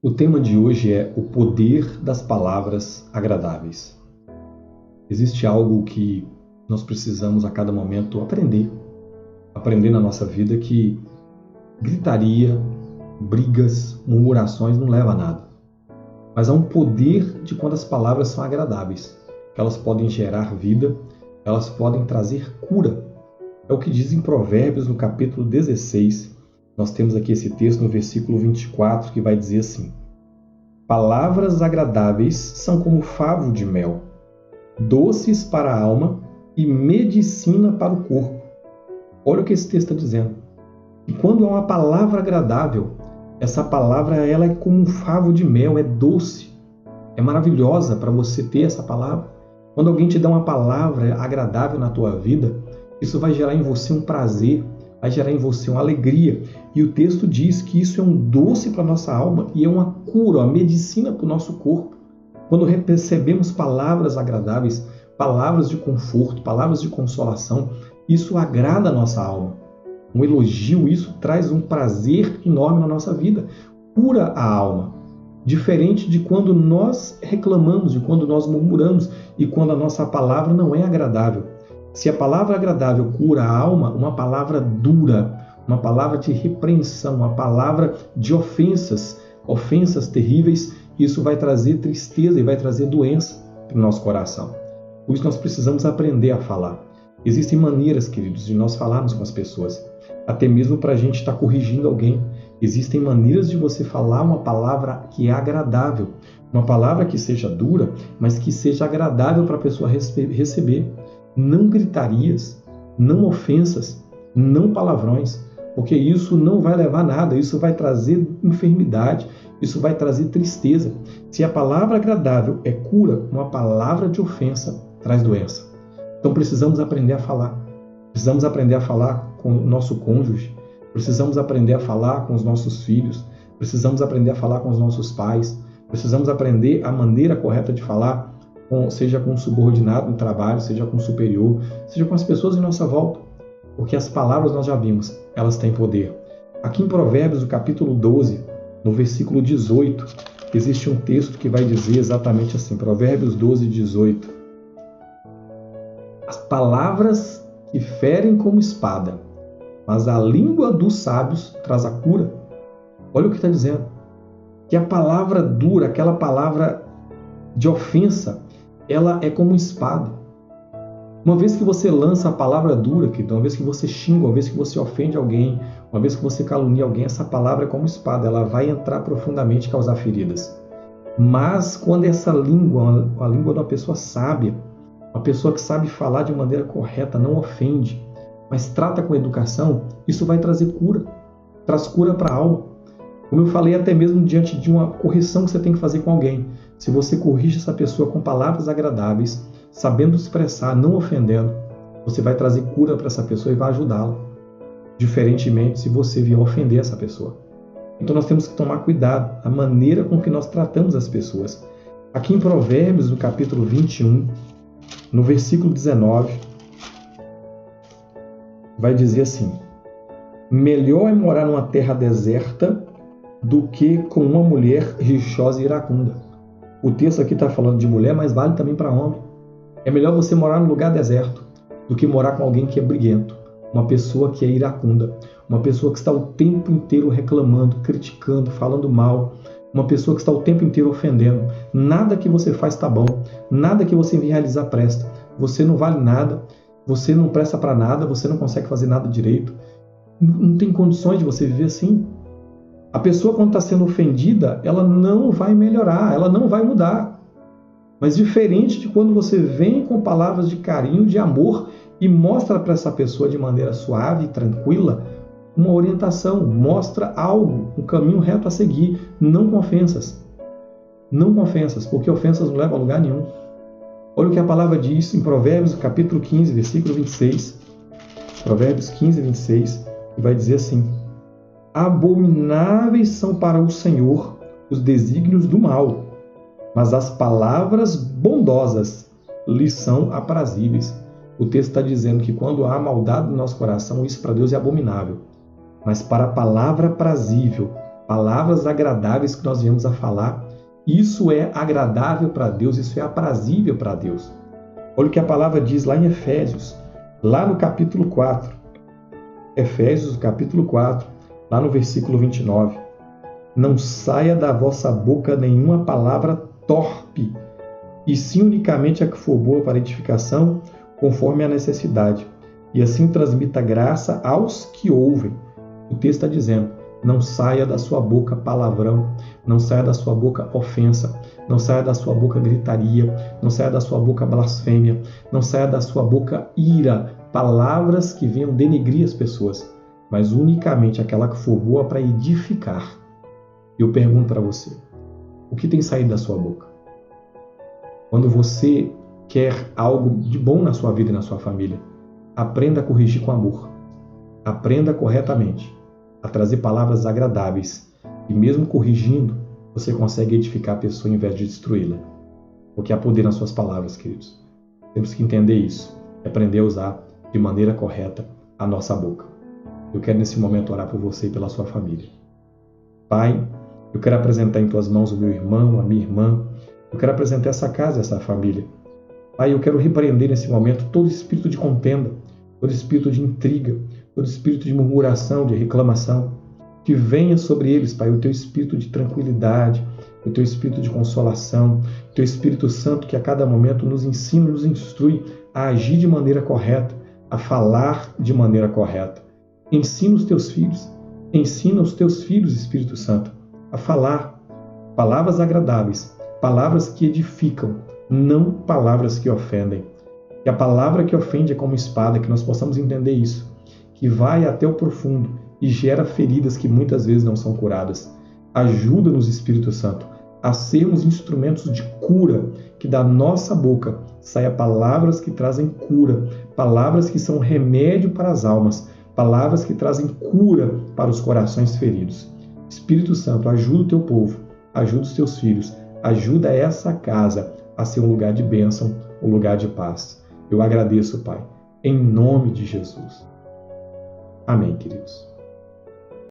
O tema de hoje é o poder das palavras agradáveis. Existe algo que nós precisamos a cada momento aprender na nossa vida, que gritaria, brigas, murmurações não leva a nada. Mas há um poder de quando as palavras são agradáveis. Elas podem gerar vida, elas podem trazer cura. É o que diz em Provérbios, no capítulo 16. Nós temos aqui esse texto no versículo 24, que vai dizer assim: palavras agradáveis são como favo de mel, doces para a alma e medicina para o corpo. Olha o que esse texto está dizendo. E quando é uma palavra agradável, essa palavra ela é como um favo de mel, é doce, é maravilhosa para você ter essa palavra. Quando alguém te dá uma palavra agradável na tua vida, isso vai gerar em você um prazer, vai gerar em você uma alegria. E o texto diz que isso é um doce para a nossa alma e é uma cura, uma medicina para o nosso corpo. Quando recebemos palavras agradáveis, palavras de conforto, palavras de consolação, isso agrada a nossa alma. Um elogio, isso traz um prazer enorme na nossa vida, cura a alma. Diferente de quando nós reclamamos, de quando nós murmuramos e quando a nossa palavra não é agradável. Se a palavra agradável cura a alma, uma palavra dura, uma palavra de repreensão, uma palavra de ofensas terríveis, isso vai trazer tristeza e vai trazer doença para o nosso coração. Por isso nós precisamos aprender a falar. Existem maneiras, queridos, de nós falarmos com as pessoas, até mesmo para a gente estar corrigindo alguém. Existem maneiras de você falar uma palavra que é agradável, uma palavra que seja dura, mas que seja agradável para a pessoa receber. Não gritarias, não ofensas, não palavrões, porque isso não vai levar a nada, isso vai trazer enfermidade, isso vai trazer tristeza. Se a palavra agradável é cura, uma palavra de ofensa traz doença. Então precisamos aprender a falar. Precisamos aprender a falar com o nosso cônjuge, precisamos aprender a falar com os nossos filhos, precisamos aprender a falar com os nossos pais, precisamos aprender a maneira correta de falar, seja com um subordinado no trabalho, seja com um superior, seja com as pessoas em nossa volta. Porque as palavras nós já vimos, elas têm poder. Aqui em Provérbios, no capítulo 12, no versículo 18, existe um texto que vai dizer exatamente assim, Provérbios 12, 18. As palavras que ferem como espada, mas a língua dos sábios traz a cura. Olha o que está dizendo. Que a palavra dura, aquela palavra de ofensa, ela é como espada. Uma vez que você lança a palavra dura, uma vez que você xinga, uma vez que você ofende alguém, uma vez que você calunia alguém, essa palavra é como espada, ela vai entrar profundamente e causar feridas. Mas quando essa língua, a língua de uma pessoa sábia, uma pessoa que sabe falar de maneira correta, não ofende, mas trata com educação, isso vai trazer cura, traz cura para a alma. Como eu falei, até mesmo diante de uma correção que você tem que fazer com alguém, se você corrige essa pessoa com palavras agradáveis, sabendo expressar, não ofendendo, você vai trazer cura para essa pessoa e vai ajudá-la. Diferentemente se você vier ofender essa pessoa. Então nós temos que tomar cuidado, a maneira com que nós tratamos as pessoas. Aqui em Provérbios, no capítulo 21, no versículo 19, vai dizer assim: melhor é morar numa terra deserta do que com uma mulher rixosa e iracunda. O texto aqui está falando de mulher, mas vale também para homem. É melhor você morar num lugar deserto do que morar com alguém que é briguento, uma pessoa que é iracunda, uma pessoa que está o tempo inteiro reclamando, criticando, falando mal, uma pessoa que está o tempo inteiro ofendendo. Nada que você faz está bom, nada que você realizar presta. Você não vale nada, você não presta para nada, você não consegue fazer nada direito. Não tem condições de você viver assim. A pessoa, quando está sendo ofendida, ela não vai melhorar, ela não vai mudar. Mas diferente de quando você vem com palavras de carinho, de amor e mostra para essa pessoa de maneira suave e tranquila uma orientação, mostra algo, um caminho reto a seguir, não com ofensas. Não com ofensas, porque ofensas não levam a lugar nenhum. Olha o que a palavra diz em Provérbios, capítulo 15, versículo 26. Provérbios 15, 26, que vai dizer assim: abomináveis são para o Senhor os desígnios do mal, mas as palavras bondosas lhes são aprazíveis. O texto está dizendo que quando há maldade no nosso coração, isso para Deus é abominável. Mas para a palavra aprazível, palavras agradáveis que nós viemos a falar. Isso é agradável para Deus, isso é aprazível para Deus. Olha o que a palavra diz lá em Efésios, lá no capítulo 4. Efésios, capítulo 4, lá no versículo 29. Não saia da vossa boca nenhuma palavra torpe, e sim unicamente a que for boa para edificação, conforme a necessidade, e assim transmita graça aos que ouvem. O texto está dizendo, não saia da sua boca palavrão, não saia da sua boca ofensa, não saia da sua boca gritaria, não saia da sua boca blasfêmia, não saia da sua boca ira, palavras que venham denegrir as pessoas, mas unicamente aquela que for boa para edificar. Eu pergunto para você, o que tem saído da sua boca? Quando você quer algo de bom na sua vida e na sua família, aprenda a corrigir com amor. Aprenda corretamente a trazer palavras agradáveis. E mesmo corrigindo, você consegue edificar a pessoa em vez de destruí-la. Porque há poder nas suas palavras, queridos. Temos que entender isso e aprender a usar de maneira correta a nossa boca. Eu quero nesse momento orar por você e pela sua família. Pai, eu quero apresentar em tuas mãos o meu irmão, a minha irmã. Eu quero apresentar essa casa, essa família. Pai, eu quero repreender nesse momento todo espírito de contenda, todo espírito de intriga, todo espírito de murmuração, de reclamação. Que venha sobre eles, Pai, o teu espírito de tranquilidade, o teu espírito de consolação, o teu Espírito Santo que a cada momento nos ensina, nos instrui a agir de maneira correta, a falar de maneira correta. Ensina os teus filhos, Espírito Santo, a falar palavras agradáveis, palavras que edificam, não palavras que ofendem. Que a palavra que ofende é como espada, que nós possamos entender isso, que vai até o profundo e gera feridas que muitas vezes não são curadas. Ajuda-nos, Espírito Santo, a sermos instrumentos de cura, que da nossa boca saia palavras que trazem cura, palavras que são remédio para as almas, palavras que trazem cura para os corações feridos. Espírito Santo, ajuda o teu povo, ajuda os teus filhos, ajuda essa casa a ser um lugar de bênção, um lugar de paz. Eu agradeço, Pai, em nome de Jesus. Amém, queridos.